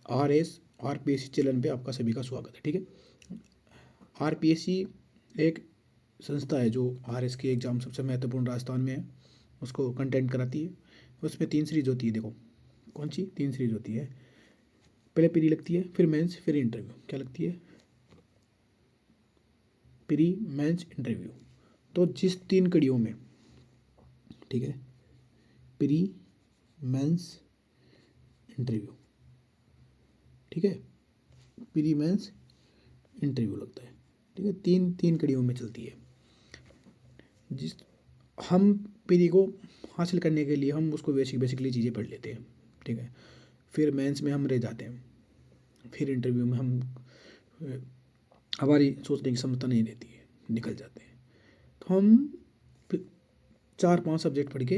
RPSC channel पे आपका सभी का स्वागत है। ठीक है, आरपीएससी एक संस्था है जो आरएस के एग्ज़ाम सबसे महत्वपूर्ण राजस्थान में है उसको कंटेंट कराती है। उसमें 3 सीरीज होती है। देखो कौन सी 3 सीरीज होती है, पहले प्री लगती है, फिर मेंस, फिर इंटरव्यू। क्या लगती है? Pre, mains, interview. तो जिस 3 कड़ियों में, ठीक है, प्री, मेंस, इंटरव्यू, ठीक है, प्री, मेंस, इंटरव्यू लगता है। ठीक है, तीन कड़ियों में चलती है। जिस हम प्री को हासिल करने के लिए हम उसको बेसिकली चीज़ें पढ़ लेते हैं। ठीक है, फिर मेंस में हम रह जाते हैं, फिर इंटरव्यू में हम हमारी सोचने की क्षमता नहीं रहती है, निकल जाते हैं। तो हम 4-5 सब्जेक्ट पढ़ के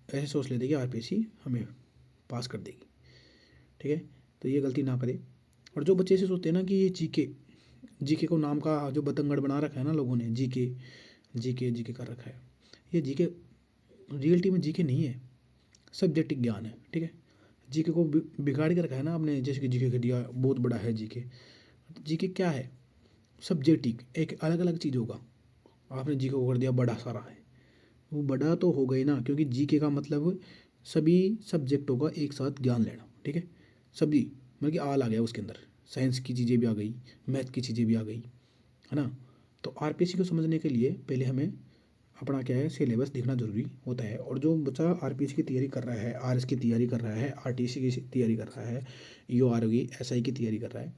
ऐसे सोच लेते हैं कि आरपीएससी हमें पास कर देगी। ठीक है, तो ये गलती ना करें। और जो बच्चे ऐसे सोचते हैं ना कि ये जीके को नाम का जो बतंगड़ बना रखा है ना लोगों ने, जीके कर रखा है। ये जीके रियलिटी में जीके नहीं है, सब्जेक्टिव ज्ञान है। ठीक है, जीके को बिगाड़ के रखा है ना आपने, जैसे कि जीके कर दिया बहुत बड़ा है जीके। जीके क्या है? सब्जेक्टिव, एक अलग अलग चीज़ होगा। आपने जीके को कर दिया बड़ा सारा है, वो बड़ा तो हो गई ना, क्योंकि जीके का मतलब सभी सब्जेक्टों का एक साथ ज्ञान लेना। ठीक है, सभी मतलब कि आल आ गया उसके अंदर, साइंस की चीज़ें भी आ गई, मैथ की चीज़ें भी आ गई, है ना। तो आरपीएससी को समझने के लिए पहले हमें अपना क्या है, सिलेबस देखना जरूरी होता है। और जो बच्चा आरपीएससी की तैयारी कर रहा है, आरएस की तैयारी कर रहा है, आरटीसी की तैयारी कर रहा है, यूआर होगी, एसआई की तैयारी कर रहा है,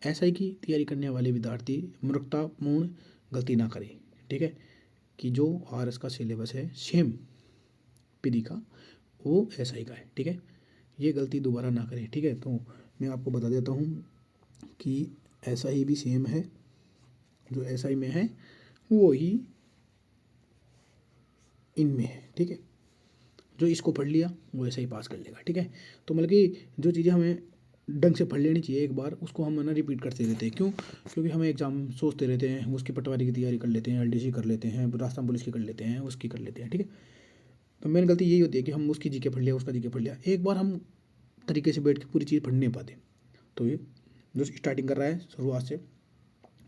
एसआई की तैयारी करने वाले विद्यार्थी मूर्खतापूर्ण गलती ना करें। ठीक है, कि जो आरएस का सिलेबस है सेम प्री का वो एसआई का है। ठीक है, ये गलती दोबारा ना करें। ठीक है, तो मैं आपको बता देता हूँ कि एसआई भी सेम है, जो एसआई में है वो ही इनमें है। ठीक है, जो इसको पढ़ लिया वो ऐसा ही पास कर लेगा। ठीक है, तो मतलब कि जो चीज़ें हमें ढंग से पढ़ लेनी चाहिए एक बार, उसको हम ना रिपीट करते रहते हैं। क्यों? क्योंकि हमें एग्जाम सोचते रहते हैं, उसकी पटवारी की तैयारी कर लेते हैं, एलडीसी कर लेते हैं, राजस्थान पुलिस की कर लेते हैं, उसकी कर लेते हैं। ठीक है, तो मेन गलती यही होती है कि हम उसकी जीके पढ़ लिया, उसका जीके पढ़ लिया, एक बार हम तरीके से बैठ के पूरी चीज़ पढ़ नहीं पाते। तो ये जो स्टार्टिंग कर रहा है शुरुआत से,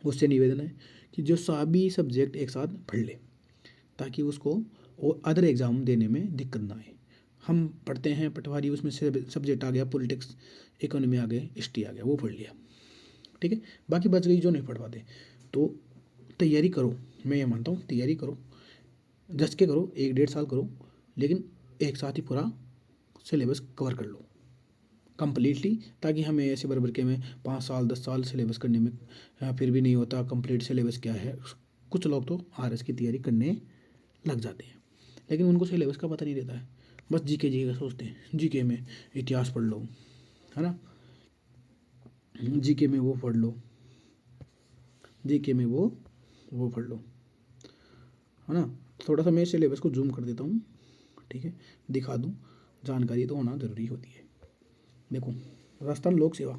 उससे निवेदन है कि जो सभी सब्जेक्ट एक साथ पढ़ ले, ताकि उसको और अदर एग्ज़ाम देने में दिक्कत ना आए। हम पढ़ते हैं पटवारी, उसमें से सब्जेक्ट आ गया पॉलिटिक्स, इकोनॉमी आ गए, हिस्ट्री आ गया, वो पढ़ लिया। ठीक है, बाकी बच गई जो नहीं पढ़ पाते। तो तैयारी करो, मैं ये मानता हूँ तैयारी करो, जस के करो, 1-1.5 साल करो, लेकिन एक साथ ही पूरा सिलेबस कवर कर लो कंप्लीटली, ताकि हमें ऐसे बराबर के में 5 साल 10 साल सिलेबस करने में फिर भी नहीं होता कंप्लीट सिलेबस क्या है। कुछ लोग तो आरएस की तैयारी करने लग जाते हैं, लेकिन उनको सिलेबस का पता नहीं रहता है, बस जीके जीके का सोचते हैं। जीके में इतिहास पढ़ लो, है ना, जीके में वो पढ़ लो, जीके में वो पढ़ लो, है ना। थोड़ा सा मैं सिलेबस को जूम कर देता हूँ, ठीक है, दिखा दूँ, जानकारी तो होना ज़रूरी होती है। देखो, राजस्थान लोक सेवा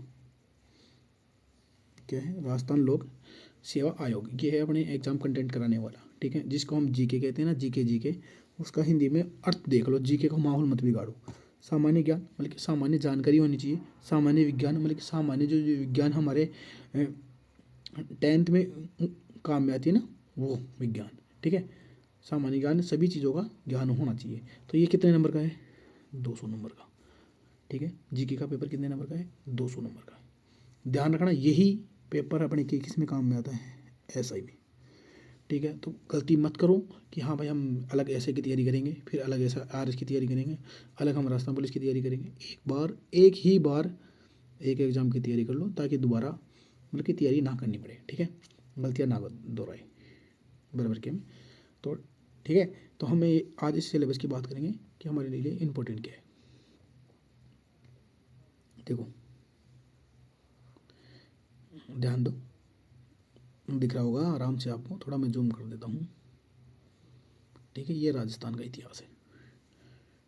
क्या है? राजस्थान लोक सेवा आयोग, ये है अपने एग्जाम कंटेंट कराने वाला। ठीक है, जिसको हम जीके कहते हैं ना, जीके उसका हिंदी में अर्थ देख लो। जीके का माहौल मत बिगाड़ो। सामान्य ज्ञान मतलब कि सामान्य जानकारी होनी चाहिए। सामान्य विज्ञान मतलब कि सामान्य जो विज्ञान हमारे 10th में काम में आती है ना, वो विज्ञान। ठीक है, सामान्य ज्ञान, सभी चीज़ों का ज्ञान होना चाहिए। तो ये कितने नंबर का है? 200 नंबर का। ठीक है, जीके का पेपर कितने नंबर का है? 200 नंबर का है। ध्यान रखना, यही पेपर अपने के किस में काम में आता है? एसआई में। ठीक है, तो गलती मत करो कि हाँ भाई हम अलग एसआई की तैयारी करेंगे, फिर अलग ऐसा आरएस की तैयारी करेंगे, अलग हम राजस्थान पुलिस की तैयारी करेंगे। एक ही बार एक एग्ज़ाम की तैयारी कर लो, ताकि दोबारा मतलब कि तैयारी ना करनी पड़े। ठीक है, गलतियाँ ना दोहराए बराबर के में। तो ठीक है, तो हमें आज इस सिलेबस की बात करेंगे कि हमारे लिए इम्पोर्टेंट क्या है। देखो, ध्यान दो, दिख रहा होगा आराम से आपको, थोड़ा मैं जूम कर देता हूँ। ठीक है, ये राजस्थान का इतिहास है।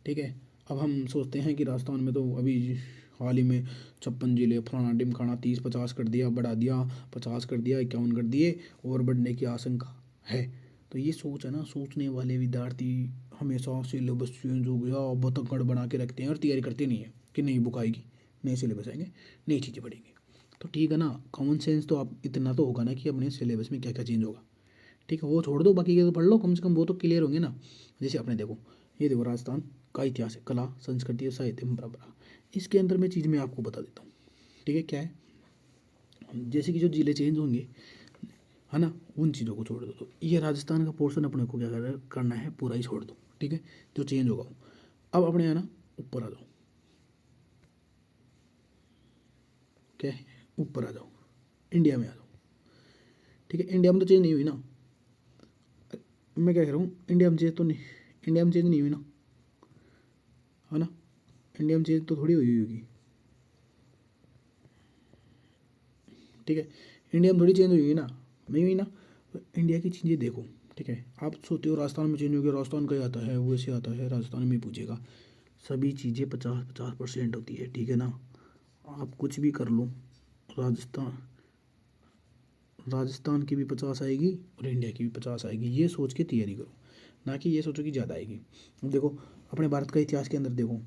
ठीक है, अब हम सोचते हैं कि राजस्थान में तो अभी हाल ही में 56 जिले फलाना ढिमकाना 30-50 कर दिया, बढ़ा दिया, 50 कर दिया, 51 कर दिए, और बढ़ने की आशंका है। तो ये सोच है ना, सोचने वाले विद्यार्थी हमेशा सिलेबस चेंज हो गया बतंगड़ बना के रखते हैं और तैयारी करते नहीं है कि नहीं बुक आएगी, नए सिलेबस आएंगे, नई चीज़ें पढ़ेंगे। तो ठीक है ना, कॉमन सेंस तो आप इतना तो होगा ना कि अपने सिलेबस में क्या क्या चेंज होगा। ठीक है, वो छोड़ दो, बाकी के तो पढ़ लो, कम से कम वो तो क्लियर होंगे ना। जैसे अपने देखो, ये देखो राजस्थान का इतिहास है, कला संस्कृति और साहित्य में परंपरा। इसके अंदर मैं चीज़ मैं आपको बता देता हूँ। ठीक है, क्या है, जैसे कि जो जिले चेंज होंगे है ना, उन चीज़ों को छोड़ दो। तो ये राजस्थान का पोर्शन अपने को क्या करना है, पूरा ही छोड़ दो। ठीक है, जो चेंज होगा वो। अब अपने यहाँ ना ऊपर आ जाओ, क्या है, ऊपर आ जाओ, इंडिया में आ जाओ। ठीक है, इंडिया में तो चेंज नहीं हुई ना, मैं क्या कह रहा हूँ, इंडिया में चेंज तो नहीं, इंडिया में चेंज नहीं हुई ना, है ना, इंडिया में चेंज तो थोड़ी हुई होगी। ठीक है, इंडिया में थोड़ी चेंज हुई ना, नहीं हुई ना। तो इंडिया की चीज़ें देखो। ठीक है, आप सोचते हो राजस्थान में चेंज हो गया, राजस्थान का ही आता है, वो ऐसे आता है, राजस्थान में ही पूछेगा। सभी चीज़ें 50-50% होती है। ठीक है ना, आप कुछ भी कर लो, राजस्थान राजस्थान की भी 50 आएगी और इंडिया की भी 50 आएगी। ये सोच के तैयारी करो, ना कि ये सोचो कि ज़्यादा आएगी। अब देखो, अपने भारत का इतिहास के अंदर देखो,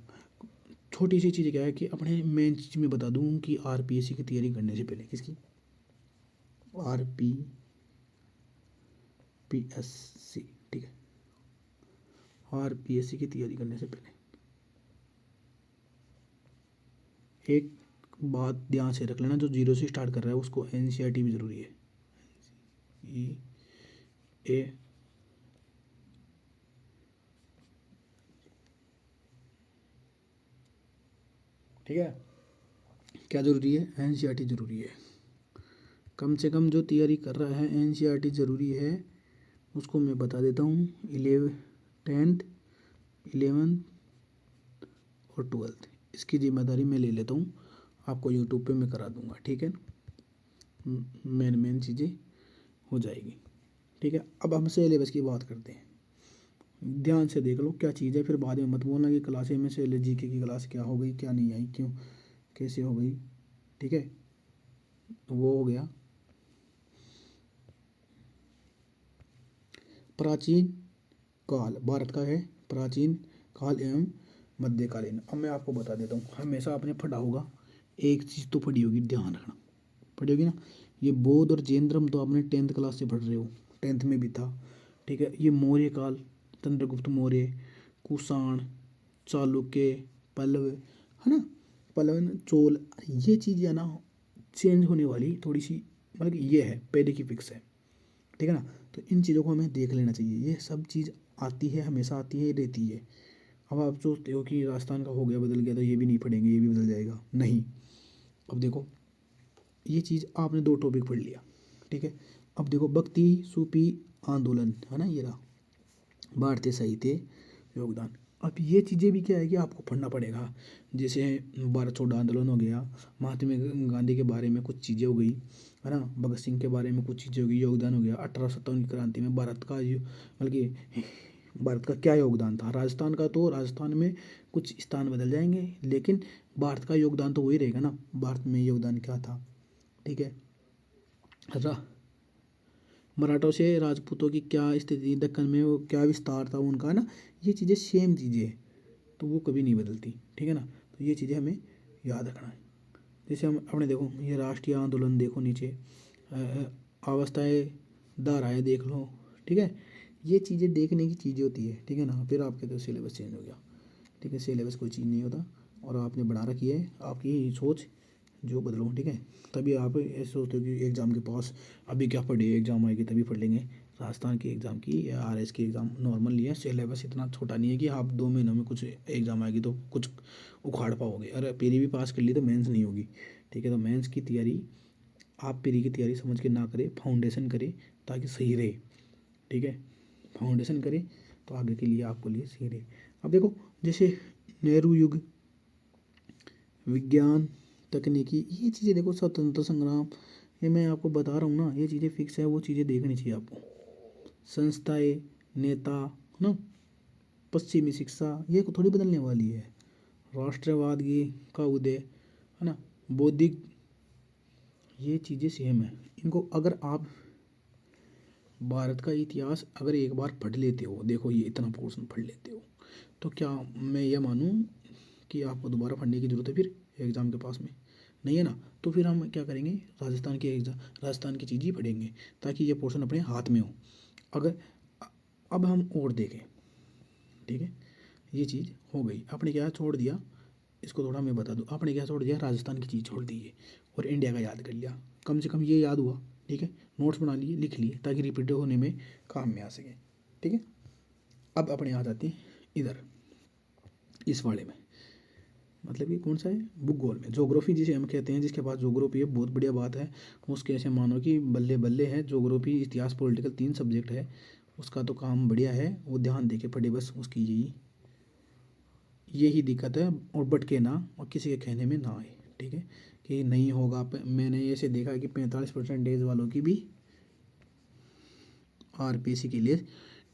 छोटी सी चीज़ क्या है कि अपने मेन चीज़ में बता दूँ कि आरपीएससी की तैयारी करने से पहले, किसकी, आरपीएससी। ठीक है, आरपीएससी की तैयारी करने से पहले एक बात ध्यान से रख लेना, जो जीरो से स्टार्ट कर रहा है उसको एनसीईआरटी भी ज़रूरी है। ई ए ठीक है, क्या ज़रूरी है, एनसीईआरटी ज़रूरी है। कम से कम जो तैयारी कर रहा है एनसीईआरटी ज़रूरी है, उसको मैं बता देता हूँ। 10th 11th और 12th इसकी जिम्मेदारी मैं ले लेता हूँ, आपको यूट्यूब पे मैं करा दूँगा। ठीक है, मेन मेन चीज़ें हो जाएगी। ठीक है, अब हम सिलेबस की बात करते हैं। ध्यान से देख लो क्या चीज़ है, फिर बाद में मत बोलना कि क्लास में से जीके की क्लास क्या हो गई, क्या नहीं आई, क्यों, कैसे हो गई। ठीक है, वो हो गया प्राचीन काल, भारत का है प्राचीन काल एवं मध्यकालीन। अब मैं आपको बता देता हूँ, हमेशा आपने पढ़ा होगा, एक चीज़ तो पढ़ी होगी, ध्यान रखना, पढ़ी होगी ना, ये बौद्ध और जैन धर्म तो आपने 10th क्लास से पढ़ रहे हो, 10th में भी था। ठीक है, ये मौर्य काल, चंद्रगुप्त मौर्य, कुषाण, चालुक्य, पल्लव, है ना, पल्लवन, चोल, ये चीज़ें है ना चेंज होने वाली थोड़ी सी, मतलब कि ये है पहले की फिक्स है। ठीक है ना, तो इन चीज़ों को हमें देख लेना चाहिए, ये सब चीज़ आती है, हमेशा आती है, रहती है। अब आप सोचते हो कि राजस्थान का हो गया, बदल गया, तो ये भी नहीं पढ़ेंगे, ये भी बदल जाएगा, नहीं। अब देखो, ये चीज़ आपने दो टॉपिक पढ़ लिया। ठीक है, अब देखो भक्ति सूफी आंदोलन, है ना, ये रहा भारतीय साहित्य योगदान। अब ये चीज़ें भी क्या है कि आपको पढ़ना पड़ेगा। जैसे भारत छोड़ो आंदोलन हो गया, महात्मा गांधी के बारे में कुछ चीज़ें हो गई, है ना, भगत सिंह के बारे में कुछ चीज़ें हो गई, योगदान हो गया 1857 की क्रांति में भारत का, बल्कि भारत का क्या योगदान था। राजस्थान का तो राजस्थान में कुछ स्थान बदल जाएंगे, लेकिन भारत का योगदान तो वही रहेगा ना, भारत में योगदान क्या था। ठीक है, मराठों से राजपूतों की क्या स्थिति, दक्कन में वो क्या विस्तार था उनका ना, ये चीज़ें सेम चीज़ें हैं, तो वो कभी नहीं बदलती। ठीक है ना, तो ये चीज़ें हमें याद रखना है। जैसे हम अपने देखो, ये राष्ट्रीय आंदोलन देखो नीचे, अवस्थाएं, धाराएँ देख लो। ठीक है, ये चीज़ें देखने की चीज़ें होती है। ठीक है ना, फिर आपके तो सिलेबस चेंज हो गया। ठीक है, सिलेबस कोई चीज़ नहीं होता, और आपने बढ़ा रखी है आपकी सोच, जो बदलो। ठीक है, तभी आप ऐसे सोचते हो कि एग्ज़ाम के पास अभी क्या पढ़े, एग्ज़ाम आएगी तभी पढ़ लेंगे। राजस्थान की एग्ज़ाम की या आरएस की एग्ज़ाम नॉर्मल लिया, सिलेबस इतना छोटा नहीं है कि आप 2 महीनों में कुछ एग्ज़ाम आएगी तो कुछ उखाड़ पाओगे। अरे पेरी भी पास कर ली तो मेंस नहीं होगी। ठीक है, तो मेंस की तैयारी आप पेरी की तैयारी समझ के ना करें, फाउंडेशन करें ताकि सही रहे। ठीक है, फाउंडेशन करें तो आगे के लिए आपको लिए सही रहे। अब देखो, जैसे नेहरू युग, विज्ञान, तकनीकी, ये चीज़ें देखो, स्वतंत्रता संग्राम, ये मैं आपको बता रहा हूँ ना, ये चीज़ें फिक्स है, वो चीज़ें देखनी चाहिए आपको। संस्थाएं, नेता, ना, पश्चिमी शिक्षा, ये थोड़ी बदलने वाली है। राष्ट्रवाद की का उदय, है ना, बौद्धिक, ये चीज़ें सेम है। इनको अगर आप भारत का इतिहास अगर एक बार पढ़ लेते हो, देखो ये इतना पोर्शन पढ़ लेते हो, तो क्या मैं ये मानूँ कि आपको दोबारा पढ़ने की ज़रूरत है फिर एग्ज़ाम के पास में नहीं है ना, तो फिर हम क्या करेंगे, राजस्थान की चीज़ ही पढ़ेंगे ताकि ये पोर्शन अपने हाथ में हो। अगर अब हम और देखें, ठीक है, ये चीज़ हो गई, आपने क्या छोड़ दिया, इसको थोड़ा मैं बता दूँ, आपने क्या छोड़ दिया, राजस्थान की चीज़ छोड़ दी है और इंडिया का याद कर लिया, कम से कम ये याद हुआ, ठीक है, नोट्स बना लिए, लिख लिए ताकि रिपीट होने में काम में आ सके, ठीक है। अब अपने आ जाते हैं इधर इस वाले में, मतलब कि कौन सा है, भूगोल में, ज्योग्राफी जिसे हम कहते हैं, जिसके पास ज्योग्राफी है बहुत बढ़िया बात है, उसके ऐसे मानो कि बल्ले बल्ले है, ज्योग्राफी इतिहास पॉलिटिकल 3 सब्जेक्ट है, उसका तो काम बढ़िया है, वो ध्यान दे के पढ़े, बस उसकी यही दिक्कत है, और भटके ना और किसी के कहने में ना आए, ठीक है, कि नहीं होगा। मैंने ऐसे देखा कि 45% वालों की भी RPC के लिए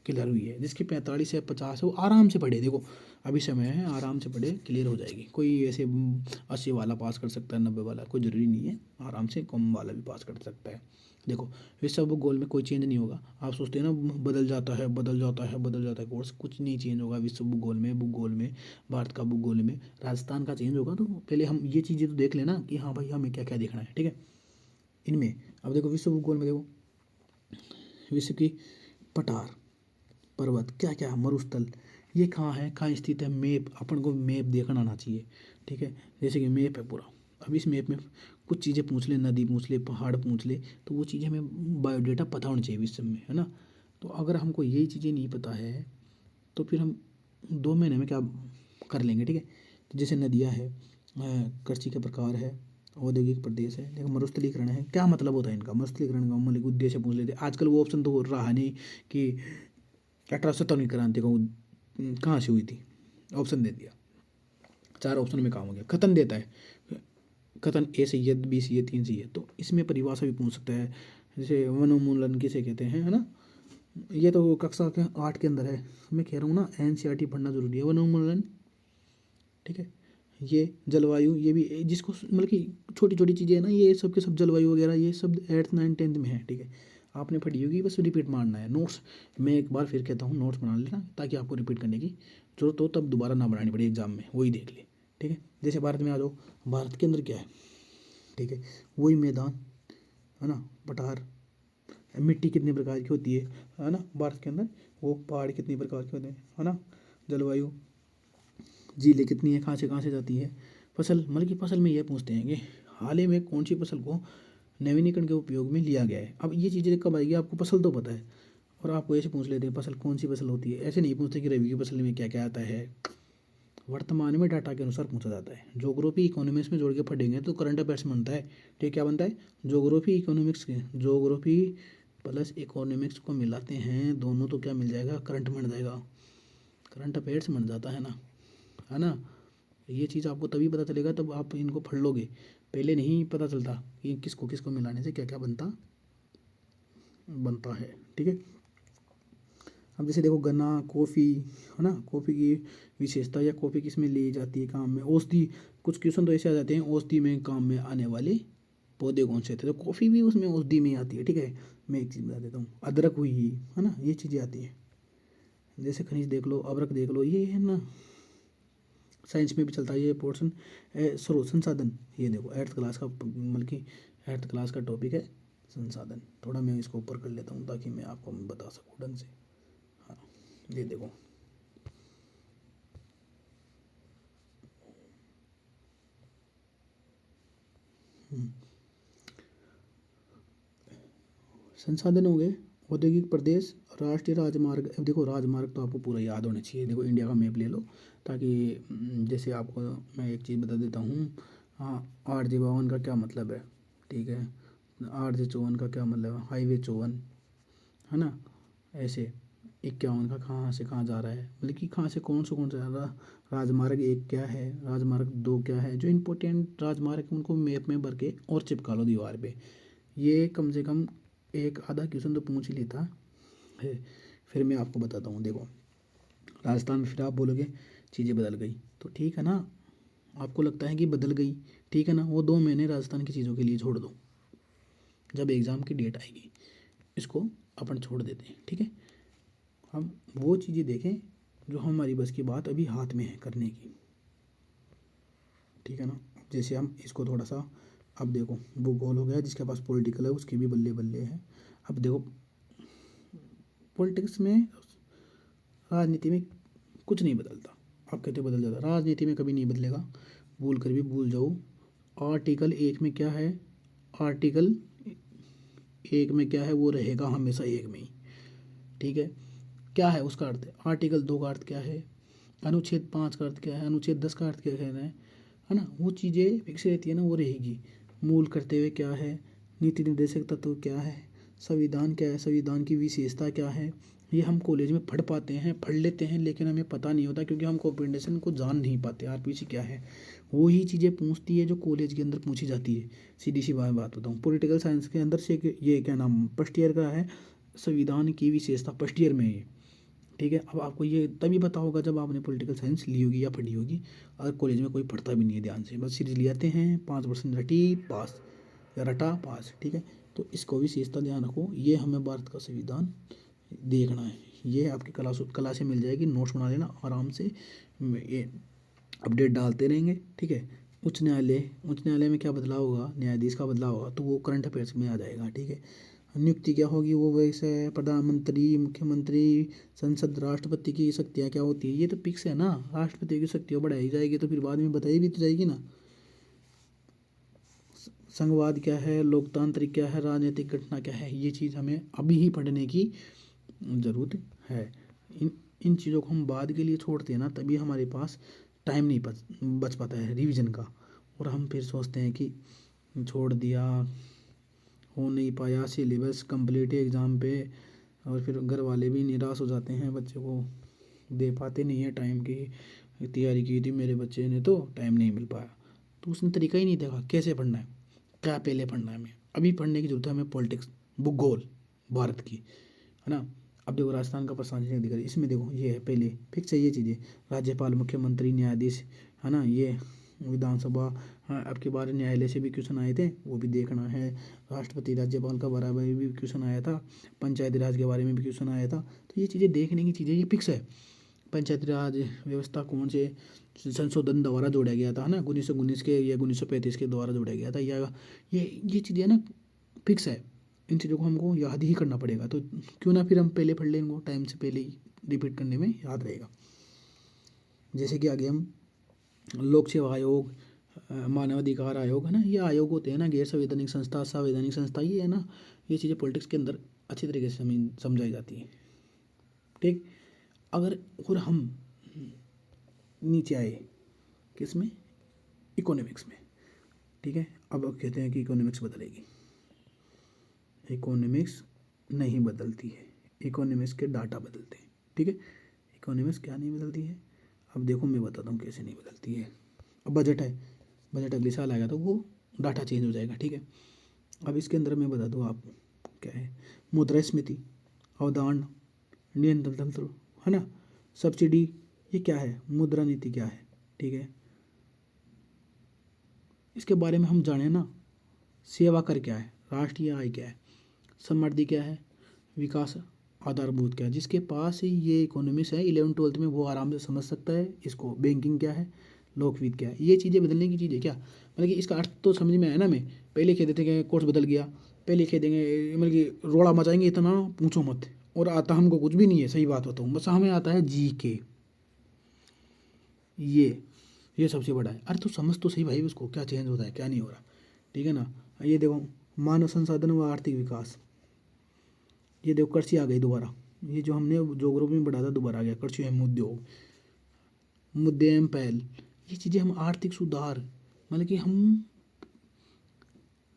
क्लियर हुई है, जिसकी 45 से 50 है वो आराम से पढ़े, देखो अभी समय है, आराम से पढ़े, क्लियर हो जाएगी। कोई ऐसे 80 वाला पास कर सकता है, 90 वाला, कोई ज़रूरी नहीं है, आराम से कम वाला भी पास कर सकता है। देखो विश्व भूगोल में कोई चेंज नहीं होगा, आप सोचते हैं ना बदल जाता है बदल जाता है बदल जाता है कोर्स, कुछ नहीं चेंज होगा विश्व भूगोल में भारत का भूगोल में राजस्थान का चेंज होगा। तो पहले हम ये चीज़ें तो देख लेना कि हाँ भाई हमें क्या क्या देखना है, ठीक है। इनमें अब देखो विश्व भूगोल में, देखो विश्व की पठार, पर्वत, क्या क्या मरुस्थल, ये कहाँ है, कहाँ स्थित है, मैप, अपन को मैप देखना आना चाहिए, ठीक है। जैसे कि मैप है पूरा, अब इस मैप में कुछ चीज़ें पूछ ले, नदी पूछ ले, पहाड़ पूछ ले, तो वो चीज़ें हमें बायोडेटा पता होना चाहिए विश्व में, है ना। तो अगर हमको यही चीज़ें नहीं पता है तो फिर हम 2 महीने में क्या कर लेंगे, ठीक है। तो जैसे नदियाँ है, कृषि के प्रकार है, औद्योगिक प्रदेश है, देखो मरुस्थलीकरण है, क्या मतलब होता है इनका, मरुस्थलीकरण का मतलब उद्देश्य पूछ लेते। आजकल वो ऑप्शन तो रहा नहीं कि 1857 की क्रांति को कहाँ से हुई थी, ऑप्शन दे दिया, 4 ऑप्शन में काम हो गया, कथन देता है, कथन ए सही है, बी सही है, 3 सही है, तो इसमें परिभाषा भी पूछ सकता है, जैसे वनोन्मूलन किसे कहते हैं, है ना। ये तो कक्षा के 8 के अंदर है, मैं कह रहा हूँ ना NCERT पढ़ना जरूरी है, वनोन्मूलन, ठीक है। ये जलवायु, ये भी जिसको मतलब कि छोटी छोटी चीज़ें है ना, ये सब के सब जलवायु वगैरह ये सब 8th 9th 10th में है, ठीक है। आपने पढ़ी होगी, बस रिपीट मारना है। नोट्स मैं एक बार फिर कहता हूँ, नोट्स बना लेना ताकि आपको रिपीट करने की जरूरत हो, तब दोबारा ना बनानी पड़े एग्जाम में, वही देख ले, ठीक है। जैसे भारत में आ जाओ, भारत के अंदर क्या है, ठीक है, वही मैदान, है ना, पठार, मिट्टी कितने प्रकार की होती है ना भारत के अंदर, वो पहाड़ कितनी प्रकार के होते हैं, है ना, जलवायु, झीलें कितनी है, कहाँ से जाती है, फसल, मतलब कि फसल में ये पूछते हैं कि हाल ही में कौन सी फसल को नवीनीकरण के उपयोग में लिया गया है। अब ये चीज़ें कब आएगी, आपको फसल तो पता है, और आपको ऐसे पूछ लेते हैं फसल कौन सी फसल होती है, ऐसे नहीं पूछते कि रबी की फसल में क्या क्या आता है, वर्तमान में डाटा के अनुसार पूछा जाता है। ज्योग्राफी इकोनॉमिक्स में जोड़ के पढ़ेंगे तो करंट अफेयर्स बनता है, ठीक, क्या बनता है, ज्योग्राफी इकोनॉमिक्स के, ज्योग्राफी प्लस इकोनॉमिक्स को मिलाते हैं दोनों तो क्या मिल जाएगा, करंट बन जाएगा, करंट अफेयर्स बन जाता है ना। ये चीज़ आपको तभी पता चलेगा तब आप इनको पढ़ लोगे, पहले नहीं पता चलता कि किसको किसको मिलाने से क्या क्या बनता है, ठीक है। अब जैसे देखो गन्ना, कॉफ़ी, है ना, कॉफ़ी की विशेषता या कॉफ़ी किस में ली जाती है काम में, औषधि, कुछ क्वेश्चन तो ऐसे आ जाते हैं, औषधि में काम में आने वाले पौधे कौन से थे, तो कॉफ़ी भी उसमें औषधि में ही आती है, ठीक है। मैं एक चीज़ बता देता हूँ, अदरक हुई, है ना, ये चीज़ें आती हैं। जैसे खनिज देख लो, अदरक देख लो, ये है ना, साइंस में भी चलता है ये पोर्शन, स्रोत संसाधन, ये देखो 8th क्लास का, मतलब कि 8th क्लास का टॉपिक है संसाधन। थोड़ा मैं इसको ऊपर कर लेता हूँ ताकि मैं आपको बता सकूँ ढंग से। हाँ, ये देखो, संसाधन हो गए, औद्योगिक प्रदेश, राष्ट्रीय राजमार्ग। अब देखो राजमार्ग तो आपको पूरा याद होना चाहिए, देखो इंडिया का मैप ले लो ताकि जैसे आपको मैं एक चीज़ बता देता हूँ। हाँ, 8G52 का क्या मतलब है, ठीक है, 8G54 का क्या मतलब है, हाईवे 54, है ना, ऐसे 51 का कहाँ से कहाँ जा रहा है, मतलब कि कहाँ से कौन सा जा रहा। राजमार्ग 1 क्या है, राजमार्ग 2 क्या है, जो इंपॉर्टेंट राजमार्ग है उनको मैप में भर के और चिपका लो दीवार पे। ये कम से कम एक आधा क्वेश्चन तो पूछ ही लेता है। फिर मैं आपको बताता हूँ, देखो राजस्थान में फिर आप बोलोगे चीज़ें बदल गई, तो ठीक है ना, आपको लगता है कि बदल गई, ठीक है ना, वो 2 महीने राजस्थान की चीज़ों के लिए छोड़ दो, जब एग्ज़ाम की डेट आएगी इसको अपन छोड़ देते हैं, ठीक है। हम वो चीज़ें देखें जो हमारी बस की बात अभी हाथ में है करने की, ठीक है ना। जैसे हम इसको थोड़ा सा, अब देखो भूगोल हो गया, जिसके पास पॉलिटिकल है उसके भी बल्ले बल्ले हैं। अब देखो पॉलिटिक्स में, राजनीति में कुछ नहीं बदलता। आप कहते हो बदल जाता, राजनीति में कभी नहीं बदलेगा, भूल कर भी भूल जाओ। आर्टिकल 1 में क्या है, आर्टिकल 1 में क्या है वो रहेगा हमेशा 1 में ही, ठीक है। क्या है उसका अर्थ, आर्टिकल 2 का अर्थ क्या है, अनुच्छेद 5 का अर्थ क्या है, अनुच्छेद 10 का अर्थ क्या कहना है ना। वो चीज़ें फिक्स रहती है ना, वो रहेगी। मूल कर्तव्य क्या है, नीति निर्देशक तत्व क्या है, संविधान क्या है, संविधान की विशेषता क्या है, ये हम कॉलेज में पढ़ पाते हैं, पढ़ लेते हैं, लेकिन हमें पता नहीं होता क्योंकि हम कॉम्पिटिशन को जान नहीं पाते। आरपीसी क्या है, वो ही चीज़ें पूछती है जो कॉलेज के अंदर पूछी जाती है। सीधी सी बात बताऊँ, पॉलिटिकल साइंस के अंदर से ये क्या नाम फर्स्ट ईयर का है, संविधान की विशेषता फर्स्ट ईयर में है, ठीक है। अब आपको ये तभी पता होगा जब आपने पॉलिटिकल साइंस ली होगी या पढ़ी होगी। अगर कॉलेज में कोई पढ़ता भी नहीं है ध्यान से, बस सीरीज ले आते हैं, 5% रटी पास या रटा पास, ठीक है। तो इसको विशेषता ध्यान रखो, ये हमें भारत का संविधान देखना है। ये आपकी कला से मिल जाएगी, नोट्स बना लेना आराम से, ये अपडेट डालते रहेंगे, ठीक है। उच्च न्यायालय में क्या बदलाव होगा, न्यायाधीश का बदलाव होगा, तो वो करंट अफेयर्स में आ जाएगा, ठीक है। नियुक्ति क्या होगी, वो वैसे प्रधानमंत्री, मुख्यमंत्री, संसद, राष्ट्रपति की शक्तियाँ क्या होती है, ये तो फिक्स है ना। राष्ट्रपति की शक्तियाँ बढ़ाई जाएगी तो फिर बाद में बताई भी तो जाएगी ना। संघवाद क्या है, लोकतांत्रिक क्या है, राजनीतिक घटना क्या है, ये चीज़ हमें अभी ही पढ़ने की ज़रूरत है। इन चीज़ों को हम बाद के लिए छोड़ते हैं ना, तभी हमारे पास टाइम नहीं बच पाता है रिवीजन का, और हम फिर सोचते हैं कि छोड़ दिया, हो नहीं पाया सिलेबस कंप्लीट एग्ज़ाम पे, और फिर घर वाले भी निराश हो जाते हैं, बच्चे को दे पाते नहीं है टाइम की तैयारी की थी मेरे बच्चे ने तो टाइम नहीं मिल पाया। तो उसने तरीका ही नहीं देखा कैसे पढ़ना है, क्या पहले पढ़ना है। हमें अभी पढ़ने की जरूरत है, हमें पॉलिटिक्स, भूगोल भारत की, है ना। अब देखो राजस्थान का प्रशासनिक अधिकारी, इसमें देखो ये है पहले फिक्स है ये चीज़ें, राज्यपाल, मुख्यमंत्री, न्यायाधीश, है ना, ये विधानसभा। हाँ, अब के बार न्यायालय से भी क्वेश्चन आए थे, वो भी देखना है। राष्ट्रपति राज्यपाल का बारे में भी क्वेश्चन आया था, पंचायती राज के बारे में भी क्वेश्चन आया था। तो ये चीज़ें देखने की चीज़ें, ये फिक्स है। पंचायती राज व्यवस्था कौन से संशोधन द्वारा जोड़ा गया था, है ना, 1919 के या 1935 के द्वारा जोड़ा गया था, या ये चीज़ें ना फिक्स है। इन चीज़ों को हमको याद ही करना पड़ेगा, तो क्यों ना फिर हम पहले पढ़ लें इनको, टाइम से पहले ही रिपीट करने में याद रहेगा। जैसे कि आगे हम लोक सेवा आयोग, मानवाधिकार आयोग, है ना, ये आयोग होते हैं ना, गैर संवैधानिक संस्था, संवैधानिक संस्था, ये है ना, ये चीज़ें पॉलिटिक्स के अंदर अच्छी तरीके से समझाई जाती है, ठीक। अगर और हम नीचे आए किस में, इकोनॉमिक्स में, ठीक है। अब कहते हैं कि इकोनॉमिक्स बदलेगी, इकोनॉमिक्स नहीं बदलती है, इकोनॉमिक्स के डाटा बदलते हैं, ठीक है। इकोनॉमिक्स क्या नहीं बदलती है, अब देखो मैं बताता हूँ कैसे नहीं बदलती है। अब बजट है, बजट अगले साल आएगा तो वो डाटा चेंज हो जाएगा, ठीक है। अब इसके अंदर मैं बता दूँ आपको क्या है, मुद्रास्फीति, अवधारण, नियंत्रण तंत्र, है ना, सब्सिडी, ये क्या है, मुद्रा नीति क्या है, ठीक है। इसके बारे में हम जाने ना। सेवा कर क्या है, राष्ट्रीय आय क्या है, समृद्धि क्या है, विकास आधारभूत क्या है। जिसके पास ही ये इकोनॉमिक्स है 11वीं 12वीं में, वो आराम से समझ सकता है इसको। बैंकिंग क्या है, लोकवित्त क्या है, ये चीज़ें बदलने की चीज़ें क्या, मतलब कि इसका अर्थ तो समझ में आया ना। मैं पहले कह देते कि कोर्स बदल गया, पहले कह देंगे, मतलब कि रोड़ा मचाएंगे इतना पूछो मत, और आता हमको कुछ भी नहीं है, सही बात बताऊँ, बस हमें आता है जी के, ये सबसे बड़ा है। अरे तो समझ तो सही भाई उसको, क्या चेंज होता है क्या नहीं हो रहा, ठीक है ना। ये देखो मानव संसाधन व आर्थिक विकास, ये देखो कृषि आ गई दोबारा, ये जो हमने जोग्राफी में पढ़ा था दोबारा आ गया, कृषि एवं उद्योग, मुद्दे एवं पहल, ये चीज़ें हम आर्थिक सुधार, मतलब कि हम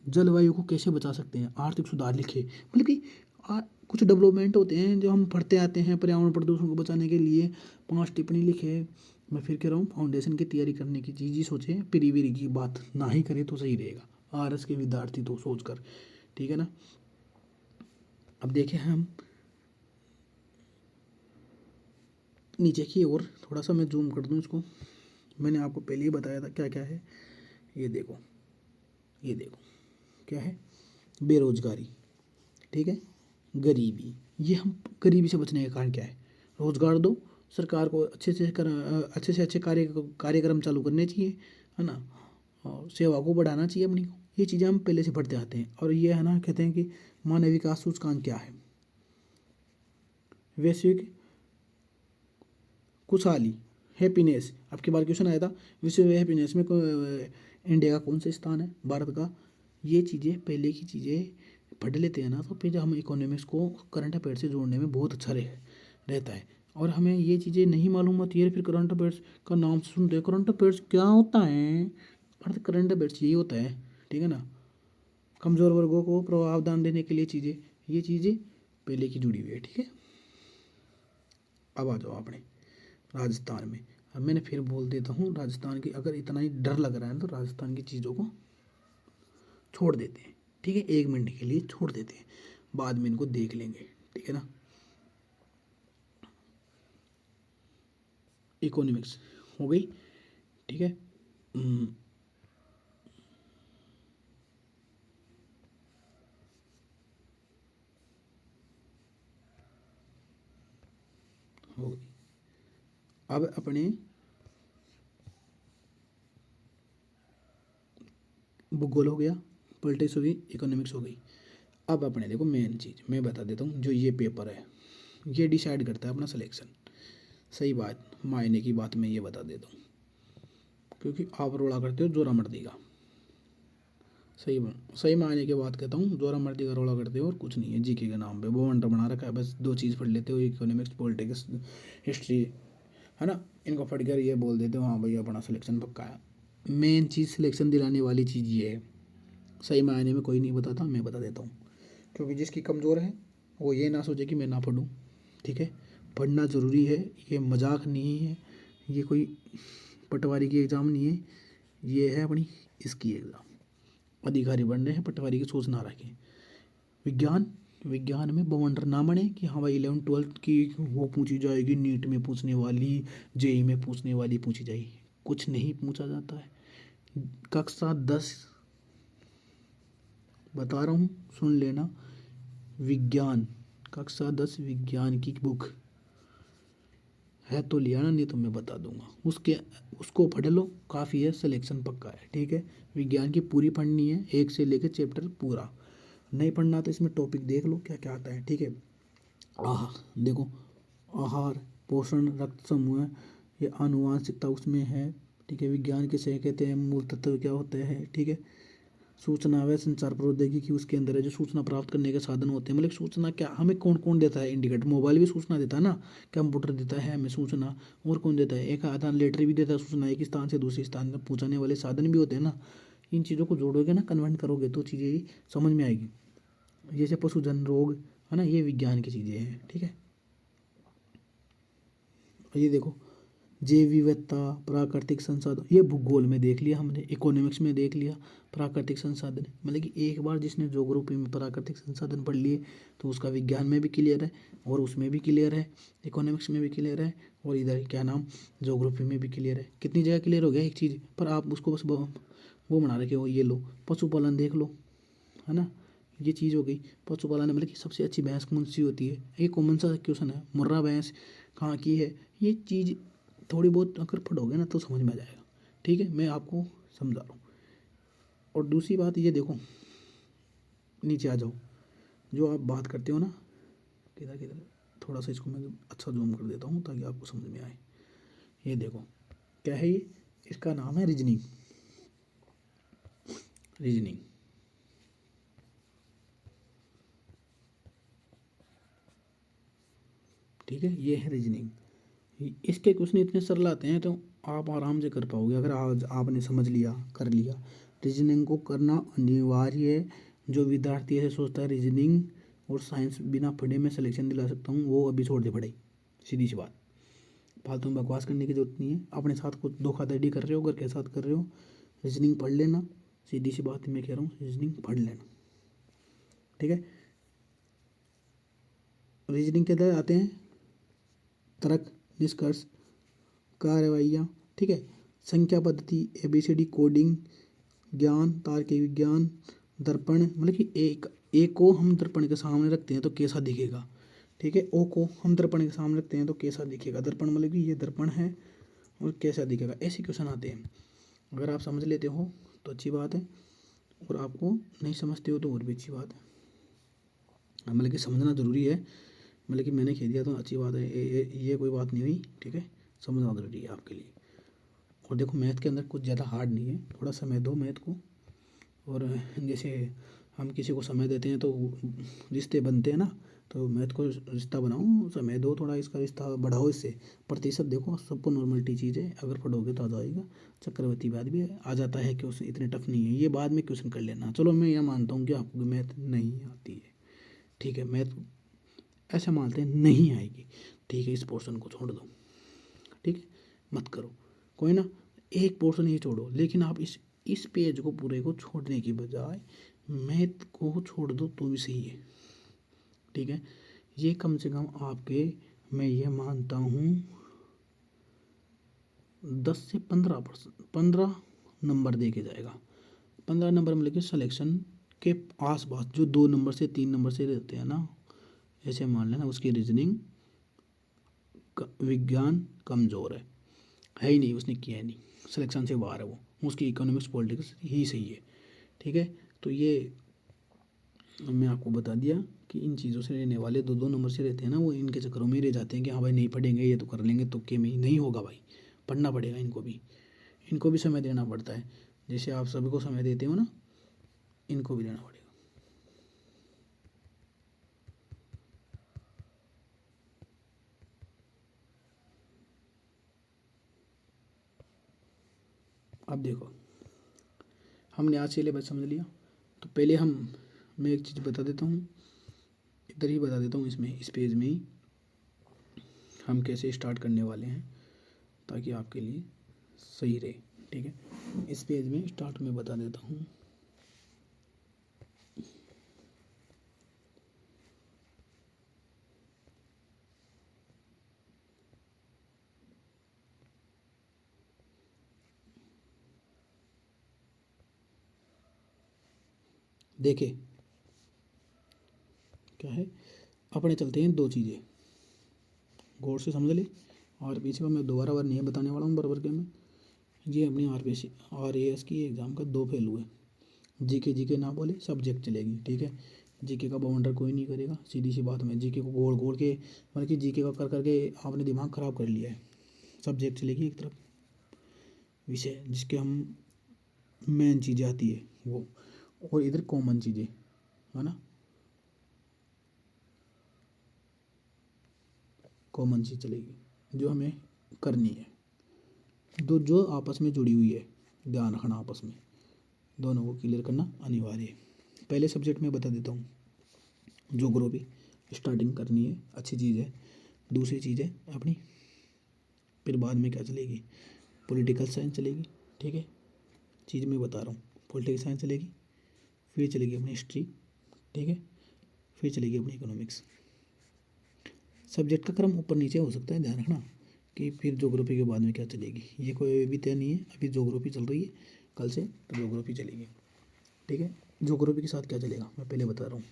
जलवायु को कैसे बचा सकते हैं, आर्थिक सुधार लिखे, मतलब कि कुछ डेवलपमेंट होते हैं जो हम पढ़ते आते हैं, पर्यावरण प्रदूषण को बचाने के लिए 5 टिप्पणी लिखे। मैं फिर कह रहा हूँ फाउंडेशन की तैयारी करने की चीज़ ही सोचें, प्री वीरी की बात ना ही करें तो सही रहेगा, आरएस के विद्यार्थी तो सोच कर, ठीक है ना। अब देखें हम नीचे की ओर, थोड़ा सा मैं जूम कर दूँ इसको, मैंने आपको पहले ही बताया था क्या क्या है। ये देखो, ये देखो क्या है, बेरोजगारी, ठीक है, गरीबी। ये हम गरीबी से बचने का कारण क्या है, रोजगार दो, सरकार को अच्छे से अच्छे कार्यक्रम चालू करने चाहिए, है ना। और सेवा को बढ़ाना चाहिए अपनी को। ये चीज़ें हम पहले से पढ़ते आते हैं। और ये है ना, कहते हैं कि मानव विकास सूचकांक क्या है, वैश्विक खुशहाली, हैप्पीनेस। आपके बार क्वेश्चन आया था विश्व हैप्पीनेस में इंडिया का कौन सा स्थान है, भारत का। ये चीज़ें पहले की चीज़ें पढ़ लेते हैं ना, तो फिर हम इकोनॉमिक्स को करंट अफेयर से जोड़ने में बहुत अच्छा रहता है। और हमें ये चीज़ें नहीं मालूम होती है, फिर करंट अफेयर्स का नाम सुनते हैं, करंट अफेयर्स क्या होता है, अर्थ करंट अफेयर्स यही होता है, ठीक है ना। कमज़ोर वर्गों को प्रावधान देने के लिए चीज़ें, ये चीज़ें पहले की जुड़ी हुई है, ठीक है। अब आ जाओ आपने राजस्थान में। अब मैंने फिर बोल देता हूँ, राजस्थान की अगर इतना ही डर लग रहा है तो राजस्थान की चीज़ों को छोड़ देते हैं, ठीक है, 1 मिनट के लिए छोड़ देते हैं, बाद में इनको देख लेंगे, ठीक है ना। इकोनॉमिक्स हो गई, ठीक है। हो गई। अब अपने भूगोल हो गया, पॉलिटिक्स हो गई, इकोनॉमिक्स हो गई। अब अपने देखो मेन चीज़ मैं बता देता हूँ, जो ये पेपर है ये डिसाइड करता है अपना सिलेक्शन। सही बात, मायने की बात मैं ये बता देता हूँ, क्योंकि आप रोड़ा करते हो जोरा मर्दी का। सही मायने की बात कहता हूँ, जोरा मर्दी का रोड़ा करते हो और कुछ नहीं है। जीके के नाम पे वो अंडर बना रखा है, बस 2 चीज़ पढ़ लेते हो, इकोनॉमिक्स पॉलिटिक्स हिस्ट्री, है ना। इनको पढ़ कर ये बोल देते हो हाँ भाई अपना सिलेक्शन पक्का है। मेन चीज़ सिलेक्शन दिलाने वाली चीज़ ये है, सही मायने में कोई नहीं बताता, मैं बता देता हूँ। क्योंकि जिसकी कमज़ोर है वो ये ना सोचे कि मैं ना पढ़ूँ, ठीक है। पढ़ना ज़रूरी है, ये मजाक नहीं है, ये कोई पटवारी की एग्ज़ाम नहीं है, ये है अपनी इसकी एग्ज़ाम। अधिकारी बन रहे हैं, पटवारी की सोच ना रखें। विज्ञान, विज्ञान में बवंडर ना बने कि हाँ भाई 11वीं 12वीं की वो पूछी जाएगी, नीट में पूछने वाली, जेई में पूछने वाली पूछी जाएगी, कुछ नहीं पूछा जाता है। कक्षा 10 बता रहा हूँ, सुन लेना, विज्ञान कक्षा 10 विज्ञान की बुक है तो लिया ना, नहीं तो मैं बता दूंगा, उसको पढ़ लो, काफ़ी है, सिलेक्शन पक्का है, ठीक है। विज्ञान की पूरी पढ़नी है, 1 से लेकर चैप्टर पूरा। नहीं पढ़ना तो इसमें टॉपिक देख लो क्या क्या आता है, ठीक है। देखो, आहार, पोषण, रक्त समूह, ये आनुवांशिकता उसमें है, ठीक है। विज्ञान किसे कहते हैं, मूल तत्व क्या होते हैं, ठीक है। सूचना व संचार प्रौद्योगिकी उसके अंदर है, जो सूचना प्राप्त करने के साधन होते हैं। मतलब सूचना क्या हमें कौन कौन देता है, इंडिकेटर मोबाइल भी सूचना देता है ना, कंप्यूटर देता है हमें सूचना, और कौन देता है, एक आधार लेटर भी देता है सूचना, एक स्थान से दूसरे स्थान में पहुँचाने वाले साधन भी होते हैं ना। इन चीज़ों को जोड़ोगे ना, कन्वर्ट करोगे तो चीज़ें समझ में आएगी। जैसे पशुजन रोग है ना, ये विज्ञान की चीज़ें हैं, ठीक है। ये देखो, जैव विविधता, प्राकृतिक संसाधन, ये भूगोल में देख लिया हमने, इकोनॉमिक्स में देख लिया। प्राकृतिक संसाधन मतलब कि एक बार जिसने ज्योग्राफी में प्राकृतिक संसाधन पढ़ लिए तो उसका विज्ञान में भी क्लियर है, और उसमें भी क्लियर है, इकोनॉमिक्स में भी क्लियर है, और इधर क्या नाम ज्योग्राफी में भी क्लियर है। कितनी जगह क्लियर हो गया एक चीज़ पर, आप उसको बस वो बना रखे हो। ये लो पशुपालन देख लो, है ना, ये चीज़ हो गई। पशुपालन मतलब कि सबसे अच्छी भैंस कौन सी होती है, ये कॉमन सा क्वेश्चन है। मुर्रा भैंस कहाँ की है, ये चीज़ थोड़ी बहुत अगर पढ़ोगे ना तो समझ में आ जाएगा, ठीक है। मैं आपको समझा रहा हूँ। और दूसरी बात ये देखो, नीचे आ जाओ, जो आप बात करते हो ना, किधर किधर, थोड़ा सा इसको मैं अच्छा जूम कर देता हूँ ताकि आपको समझ में आए। ये देखो क्या है, ये इसका नाम है रीजनिंग। रीजनिंग, ठीक है, ये है रीजनिंग। इसके क्वेश्चन इतने सरल आते हैं तो आप आराम से कर पाओगे अगर आज आपने समझ लिया, कर लिया। रीजनिंग को करना अनिवार्य है। जो विद्यार्थी ऐसे सोचता है रीजनिंग और साइंस बिना पढ़े मैं सिलेक्शन दिला सकता हूँ, वो अभी छोड़ दे पढ़ाई, सीधी सी बात। फालतू में बकवास करने की जरूरत नहीं है। अपने साथ कुछ धोखाधड़ी कर रहे हो, घर के साथ कर रहे हो, रीजनिंग पढ़ लेना, सीधी सी बात मैं कह रहा हूँ, रीजनिंग पढ़ लेना, ठीक है। रीजनिंग के अंदर आते हैं तर्क, निष्कर्ष, कार्रवाइयाँ, ठीक है, संख्या पद्धति, ABCD कोडिंग, ज्ञान, तार्किक विज्ञान, दर्पण मतलब कि एक को हम दर्पण के सामने रखते हैं तो कैसा दिखेगा, ठीक है। ओ को हम दर्पण के सामने रखते हैं तो कैसा दिखेगा, दर्पण मतलब कि ये दर्पण है और कैसा दिखेगा, ऐसे क्वेश्चन आते हैं। अगर आप समझ लेते हो तो अच्छी बात है, और आपको नहीं समझते हो तो और भी अच्छी बात है। मतलब कि समझना ज़रूरी है, मतलब कि मैंने कह दिया तो अच्छी बात है, ये कोई बात नहीं हुई, ठीक है। समझना ज़रूरी है आपके लिए। और देखो मैथ के अंदर कुछ ज़्यादा हार्ड नहीं है, थोड़ा समय दो मैथ को। और जैसे हम किसी को समय देते हैं तो रिश्ते बनते हैं ना, तो मैथ को रिश्ता बनाओ, समय दो थोड़ा, इसका रिश्ता बढ़ाओ, इससे प्रतिशत देखो, सबको नॉर्मलिटी चीज़ है, अगर पढ़ोगे तो आ जाएगा। चक्रवर्ती ब्याज भी आ जाता है, क्वेश्चन इतने टफ नहीं है, ये बाद में क्वेश्चन कर लेना। चलो मैं यह मानता हूँ कि आपको मैथ नहीं आती है, ठीक है, मैथ ऐसा मानते हैं नहीं आएगी, ठीक है, इस पोर्शन को छोड़ दो, ठीक है, मत करो, कोई ना, एक पोर्शन ही छोड़ो, लेकिन आप इस पेज को पूरे को छोड़ने की बजाय मैथ को छोड़ दो तो भी सही है, ठीक है। ये कम से कम आपके, मैं ये मानता हूँ 10 से 15 नंबर दे के जाएगा। 15 नंबर मतलब कि सिलेक्शन के आसपास, जो 2 नंबर से 3 नंबर से रहते हैं ना, ऐसे मान लेना उसकी रीजनिंग विज्ञान कमज़ोर है ही नहीं, उसने किया है नहीं, सिलेक्शन से बाहर है वो, उसकी इकोनॉमिक्स पॉलिटिक्स ही सही है, ठीक है। तो ये मैं आपको बता दिया कि इन चीज़ों से रहने वाले 2 नंबर से रहते हैं ना, वो इनके चक्करों में रह जाते हैं कि हाँ भाई नहीं पढ़ेंगे, ये तो कर लेंगे, तुक्के में ही नहीं होगा भाई, पढ़ना पड़ेगा इनको भी समय देना पड़ता है, जैसे आप सभी को समय देते हो ना, इनको भी देना पड़ेगा। अब देखो, हमने आज सिलेबस समझ लिया, तो पहले मैं एक चीज़ बता देता हूँ, इधर ही बता देता हूँ, इसमें इस पेज में ही हम कैसे स्टार्ट करने वाले हैं, ताकि आपके लिए सही रहे, ठीक है। इस पेज में स्टार्ट में बता देता हूँ। देखिए क्या है, अपने चलते हैं 2 चीज़ें, गौर से समझ ले, और पीछे का मैं दोबारा बार नहीं बताने वाला हूँ बराबर के में। ये अपनी RAS की एग्ज़ाम का 2 फेल हुए, जीके ना बोले, सब्जेक्ट चलेगी, ठीक है। जीके का बाउंडर कोई नहीं करेगा, सीधी सी बात में जीके को गोल गोल के, मतलब कि जीके का कर करके आपने दिमाग ख़राब कर लिया है। सब्जेक्ट चलेगी एक तरफ, विषय जिसके हम मेन चीज़ें आती है वो, और इधर कॉमन चीज़ें, है ना, कॉमन चीज़ चलेगी जो हमें करनी है, जो आपस में जुड़ी हुई है, ध्यान रखना आपस में, दोनों को क्लियर करना अनिवार्य है। पहले सब्जेक्ट में बता देता हूँ, ज्योग्राफी स्टार्टिंग करनी है, अच्छी चीज़ है। दूसरी चीज़ है अपनी, फिर बाद में क्या चलेगी, पॉलिटिकल साइंस चलेगी, ठीक है, चीज़ मैं बता रहा हूँ, पॉलिटिकल साइंस चलेगी, फिर चलेगी अपनी हिस्ट्री, ठीक है, फिर चलेगी अपनी इकोनॉमिक्स। सब्जेक्ट का क्रम ऊपर नीचे हो सकता है, ध्यान रखना कि फिर ज्योग्राफी के बाद में क्या चलेगी, ये कोई भी तय नहीं है, अभी ज्योग्राफी चल रही है, कल से तो ज्योग्राफी चलेगी, ठीक है। ज्योग्राफी के साथ क्या चलेगा मैं पहले बता रहा हूँ,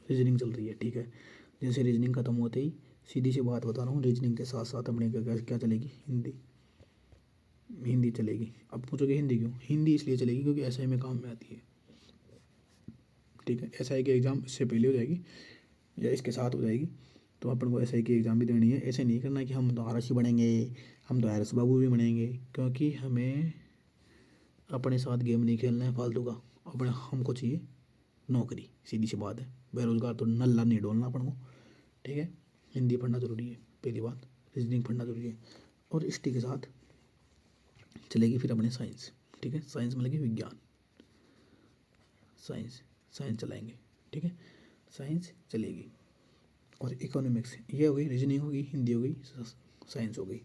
रीजनिंग चल रही है, ठीक है। जैसे रीजनिंग खत्म होते ही सीधी सी बात बता रहा हूँ, रीजनिंग के साथ साथ अपने क्या चलेगी, हिंदी चलेगी। अब पूछोगे हिंदी क्यों, हिंदी इसलिए चलेगी क्योंकि एसआई में काम में आती है, ठीक है। एसआई की एग्ज़ाम इससे पहले हो जाएगी या इसके साथ हो जाएगी, तो अपन को एसआई की एग्ज़ाम भी देनी है। ऐसे नहीं करना कि हम तो आरएस ही बनेंगे, हम तो आरएस बाबू भी बनेंगे, क्योंकि हमें अपने साथ गेम नहीं खेलना है फालतू का, अपने हमको चाहिए नौकरी, सीधी सी बात है, बेरोजगार तो नल्ला नहीं डोलना अपन को, ठीक है। हिंदी पढ़ना ज़रूरी है पहली बात, रीजनिंग पढ़ना ज़रूरी है, और हिस्ट्री के साथ चलेगी फिर अपने साइंस, ठीक है, साइंस मतलब कि विज्ञान, साइंस साइंस चलाएंगे, ठीक है, साइंस चलेगी। और इकोनॉमिक्स ये हो गई, रीजनिंग होगी, हिंदी हो गई, साइंस हो गई।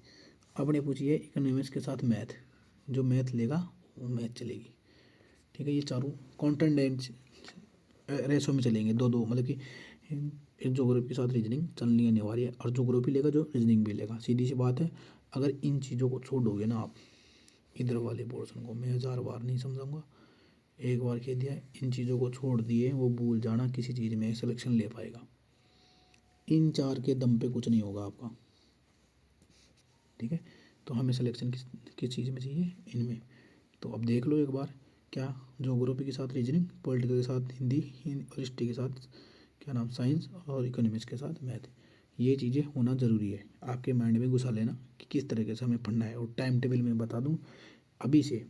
अपने पूछिए इकोनॉमिक्स के साथ मैथ, जो मैथ लेगा वो मैथ चलेगी, ठीक है। ये चारों कॉन्टेंडेंट रेसो में चलेंगे, 2-2, मतलब कि ज्योग्राफी के साथ रीजनिंग चलनी अनिवार्य है, और ज्योग्राफी लेगा जो रीजनिंग भी लेगा, सीधी सी बात है। अगर इन चीज़ों को छोड़ोगे ना आप, इधर वाले पोर्शन को मैं 1000 बार नहीं समझाऊंगा, एक बार कह दिया, इन चीज़ों को छोड़ दिए वो भूल जाना किसी चीज़ में सिलेक्शन ले पाएगा, इन 4 के दम पे कुछ नहीं होगा आपका, ठीक है। तो हमें सिलेक्शन किस चीज़ में चाहिए, इनमें। तो अब देख लो एक बार क्या, ज्योग्राफी के साथ रीजनिंग, पॉलिटिकल के साथ हिंदी और हिस्ट्री के साथ क्या नाम साइंस और इकोनॉमिक्स के साथ मैथ। ये चीज़ें होना ज़रूरी है, आपके माइंड में घुसा लेना कि किस तरीके से हमें पढ़ना है। और टाइम टेबल में बता दूँ अभी से,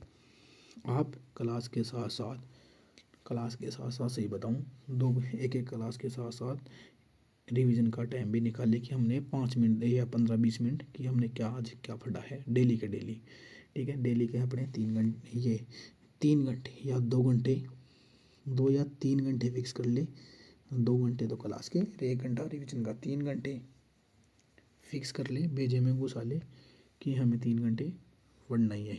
आप क्लास के साथ साथ सही बताऊँ, दो एक एक क्लास के साथ साथ रिवीजन का टाइम भी निकालिए कि हमने 5 मिनट या 15-20 मिनट कि हमने क्या आज क्या पढ़ा है डेली के डेली। ठीक है, डेली के अपने 3 घंटे, ये 3 घंटे या 2 घंटे, 2 या 3 घंटे फिक्स कर ले। 2 घंटे तो क्लास के, 1 घंटा रिवीजन का, 3 घंटे फिक्स कर ले, बेजे में घुसा ले कि हमें 3 घंटे पढ़ना ही है।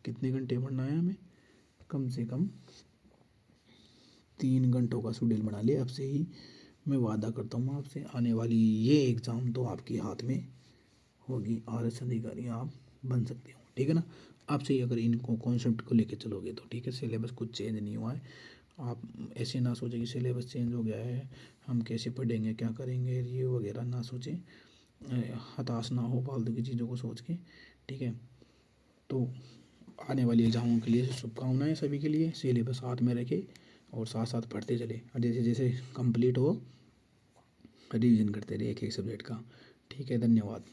कितने घंटे पढ़ना है हमें? कम से कम 3 घंटों का शेड्यूल बना ले अब से ही। मैं वादा करता हूँ आपसे, आने वाली ये एग्ज़ाम तो आपके हाथ में होगी, RS अधिकारी आप बन सकते हो। ठीक है ना, आपसे ही अगर इनको कॉन्सेप्ट को लेके चलोगे तो। ठीक है, सिलेबस कुछ चेंज नहीं हुआ है। आप ऐसे ना सोचें कि सिलेबस चेंज हो गया है, हम कैसे पढ़ेंगे, क्या करेंगे, ये वगैरह ना सोचें, हताश ना हो फालतू की चीज़ों को सोच के। ठीक है, तो आने वाली एग्ज़ामों के लिए शुभकामनाएं सभी के लिए। सिलेबस हाथ में रखे और साथ साथ पढ़ते चले, और जैसे जैसे कंप्लीट हो रिवीजन करते रहे एक एक सब्जेक्ट का। ठीक है, धन्यवाद।